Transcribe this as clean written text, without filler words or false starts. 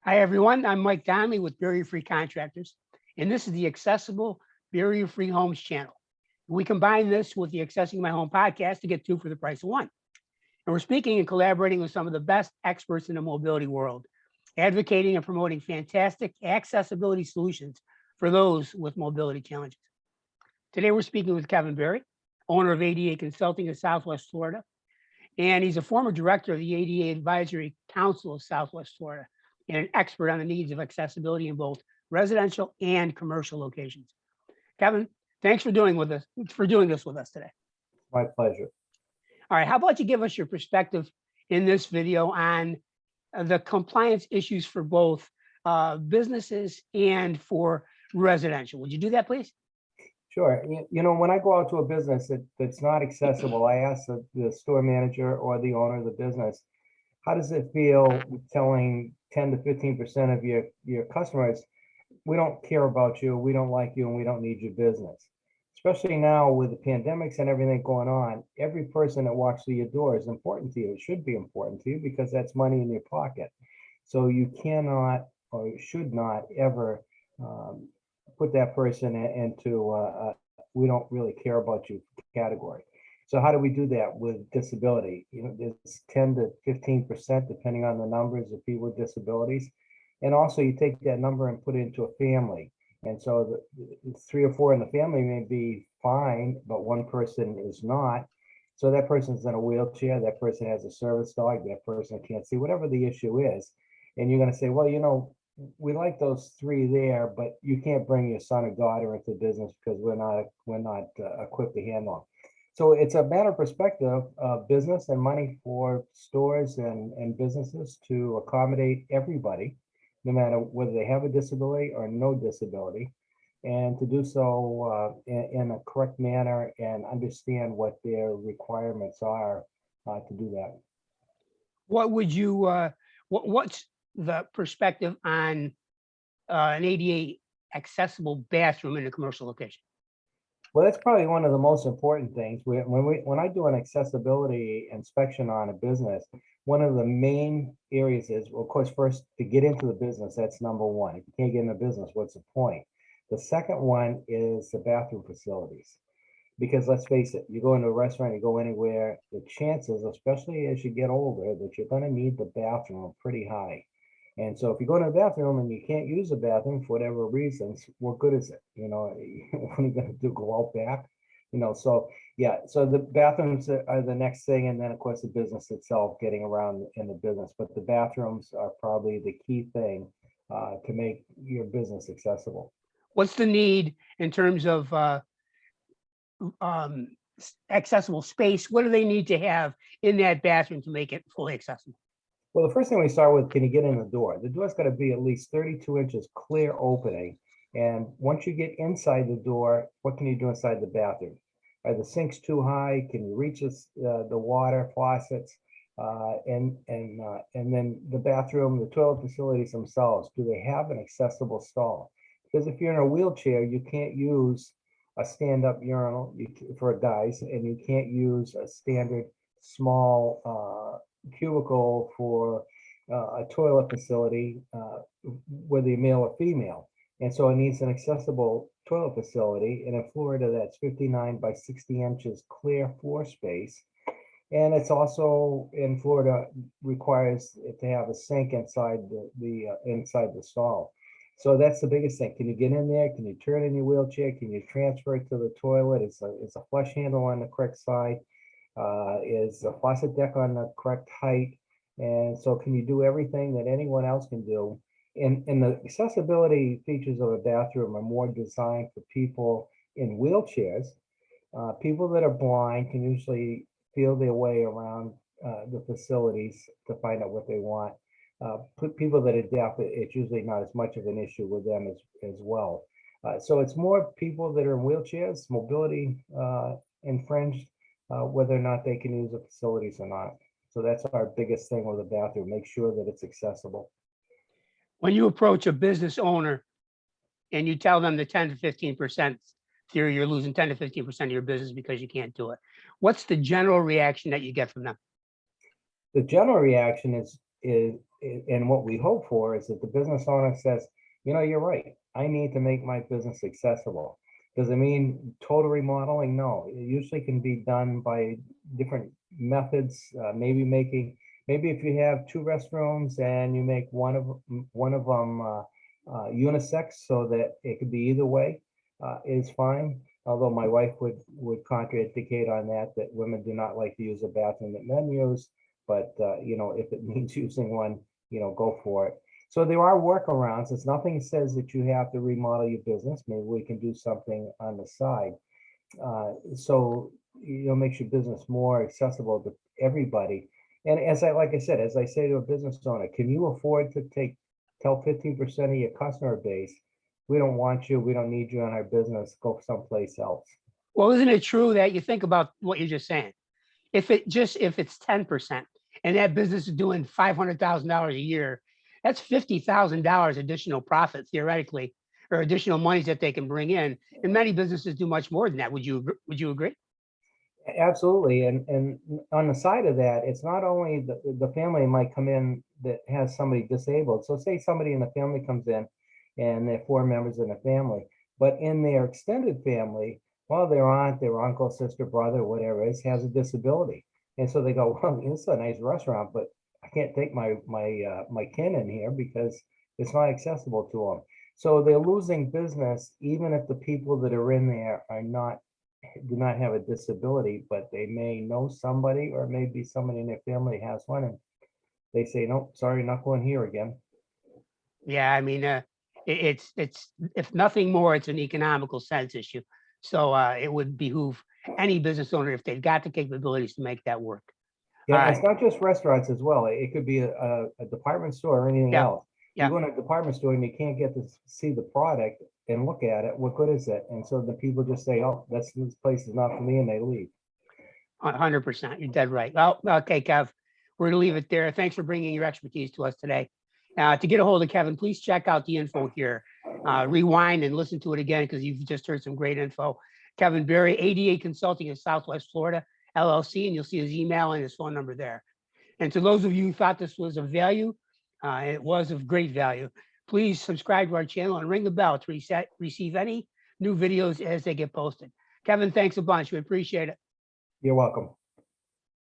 Hi, everyone. I'm Mike Donnelly with Barrier-Free Contractors, and this is the Accessible Barrier-Free Homes channel. We combine this with the Accessing My Home podcast to get two for the price of one. And we're speaking and collaborating with some of the best experts in the mobility world, advocating and promoting fantastic accessibility solutions for those with mobility challenges. Today, we're speaking with Kevin Berry, owner of ADA Consulting of Southwest Florida, and he's a former director of the ADA Advisory Council of Southwest Florida and an expert on the needs of accessibility in both residential and commercial locations. Kevin, thanks for doing this with us today. My pleasure. All right, how about you give us your perspective in this video on the compliance issues for both businesses and for residential? Would you do that, please? Sure. You know, when I go out to a business that's not accessible, I ask the store manager or the owner of the business, how does it feel telling 10 to 15% of your customers, we don't care about you, we don't like you, and we don't need your business? Especially now with the pandemics and everything going on, every person that walks through your door is important to you. It should be important to you because that's money in your pocket. So you cannot or should not ever put that person into we don't really care about you category. So how do we do that with disability? You know, there's 10 to 15%, depending on the numbers of people with disabilities. And also you take that number and put it into a family. And so the 3 or 4 in the family may be fine, but one person is not. So that person's in a wheelchair, that person has a service dog, that person can't see, whatever the issue is. And you're going to say, well, you know, we like those 3 there, but you can't bring your son or daughter into business because we're not equipped to handle them. So it's a matter of perspective of business and money for stores and businesses to accommodate everybody, no matter whether they have a disability or no disability, and to do so in a correct manner and understand what their requirements are to do that. What would you, what's the perspective on an ADA accessible bathroom in a commercial location? Well, that's probably one of the most important things. When I do an accessibility inspection on a business, one of the main areas is, well, of course, first to get into the business, that's number one. If you can't get in the business, what's the point? The second one is the bathroom facilities. Because let's face it, you go into a restaurant, you go anywhere, the chances, especially as you get older, that you're going to need the bathroom are pretty high. And so if you go to the bathroom and you can't use the bathroom for whatever reasons, what good is it? You know, what are you going to do? Go out back? You know, so yeah, so the bathrooms are the next thing. And then of course the business itself, getting around in the business, but the bathrooms are probably the key thing to make your business accessible. What's the need in terms of accessible space? What do they need to have in that bathroom to make it fully accessible? Well, the first thing we start with, can you get in the door? The door's got to be at least 32 inches clear opening. And once you get inside the door, what can you do inside the bathroom? Are the sinks too high? Can you reach the water faucets? And then the bathroom, the toilet facilities themselves, do they have an accessible stall? Because if you're in a wheelchair, you can't use a stand-up urinal for guys, and you can't use a standard small cubicle for a toilet facility, whether you're male or female. And so it needs an accessible toilet facility. And in Florida, that's 59 by 60 inches clear floor space. And it's also in Florida requires it to have a sink inside inside the stall. So that's the biggest thing. Can you get in there? Can you turn in your wheelchair? Can you transfer it to the toilet? Is a flush handle on the correct side? Is the faucet deck on the correct height? And so can you do everything that anyone else can do? And the accessibility features of a bathroom are more designed for people in wheelchairs. People that are blind can usually feel their way around the facilities to find out what they want. People that are deaf, it's usually not as much of an issue with them as well. So it's more people that are in wheelchairs, mobility infringed, whether or not they can use the facilities or not. So that's our biggest thing with the bathroom, make sure that it's accessible. When you approach a business owner and you tell them the 10 to 15% theory, you're losing 10 to 15% of your business because you can't do it, what's the general reaction that you get from them? The general reaction is and what we hope for is that the business owner says, you know, you're right. I need to make my business accessible. Does it mean total remodeling? No, it usually can be done by different methods. Maybe if you have two restrooms and you make one of them unisex so that it could be either way, is fine. Although my wife would contradicate on that, that women do not like to use a bathroom that men use. But you know, if it means using one, you know, go for it. So there are workarounds. It's nothing says that you have to remodel your business. Maybe we can do something on the side. So, you know, makes your business more accessible to everybody. And like I said, as I say to a business owner, can you afford to tell 15% of your customer base, we don't want you, we don't need you in our business, go someplace else. Well, isn't it true that you think about what you're just saying? If it's 10% and that business is doing $500,000 a year, that's $50,000 additional profit theoretically, or additional monies that they can bring in. And many businesses do much more than that. Would you agree? Absolutely. And on the side of that, it's not only the family might come in that has somebody disabled. So say somebody in the family comes in and they're 4 members in the family, but in their extended family, well, their aunt, their uncle, sister, brother, whatever it is, has a disability. And so they go, well, this is a nice restaurant, but I can't take my kin in here because it's not accessible to them. So they're losing business, even if the people that are in there do not have a disability, but they may know somebody, or maybe somebody in their family has one, and they say, nope, sorry, not going here again. Yeah, I mean, it's if nothing more, it's an economical sense issue. So it would behoove any business owner, if they've got the capabilities, to make that work. Yeah, All it's right. not just restaurants as well. It could be a department store or anything Yeah. else. You Yeah. go in a department store and you can't get to see the product and look at it. What good is it? And so the people just say, oh, this place is not for me, and they leave. 100%. You're dead right. Well, okay, Kev, we're gonna leave it there. Thanks for bringing your expertise to us today. To get a hold of Kevin, please check out the info here. Rewind and listen to it again, because you've just heard some great info. Kevin Berry, ADA Consulting in Southwest Florida, LLC, and you'll see his email and his phone number there. And to those of you who thought this was of value, it was of great value. Please subscribe to our channel and ring the bell to receive any new videos as they get posted. Kevin, thanks a bunch. We appreciate it. You're welcome.